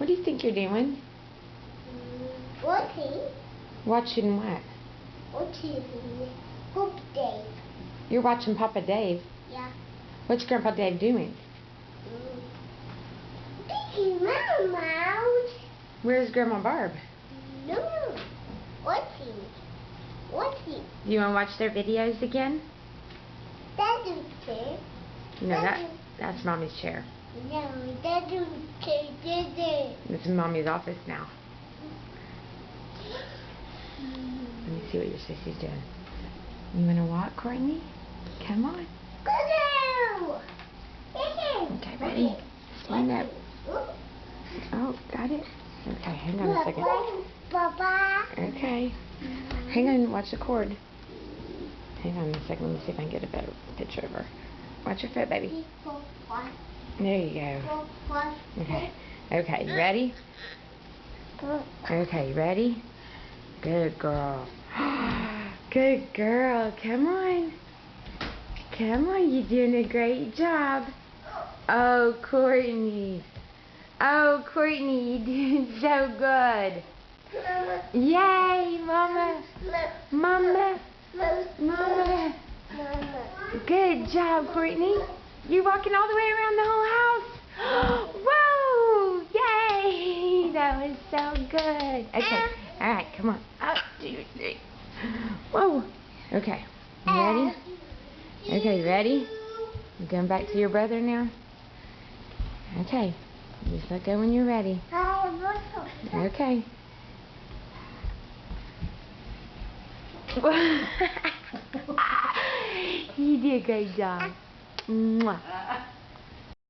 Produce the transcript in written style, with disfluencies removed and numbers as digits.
What do you think you're doing? Watching. Watching what? Watching Papa Dave. You're watching Papa Dave? Yeah. What's Grandpa Dave doing? Mickey Mouse. Where's Grandma Barb? No. Watching. Watching. You want to watch their videos again? That's okay. No, that's Mommy's chair. No, that's okay. It's in Mommy's office now. Let me see what your sissy's doing. You want to walk, Courtney? Come on. Go! Okay, ready? Stand up. Oh, got it? Okay, hang on a second. Papa. Okay. Hang on, watch the cord. Hang on a second, let me see if I can get a better picture of her. Watch your foot, baby. There you go. Okay. Okay, you ready? Okay, you ready? Good girl. Good girl. Come on. Come on, you're doing a great job. Oh, Courtney. Oh, Courtney, you're doing so good. Yay, Mama. Mama. Mama. Good job, Courtney. You're walking all the way around the whole house. Whoa! Yay! That was so good. Okay. All right, come on. Up, 2, 3. Whoa. Okay. You ready? Okay, ready? You going back to your brother now? Okay. Just let go when you're ready. Okay. You did a great job. Mwah.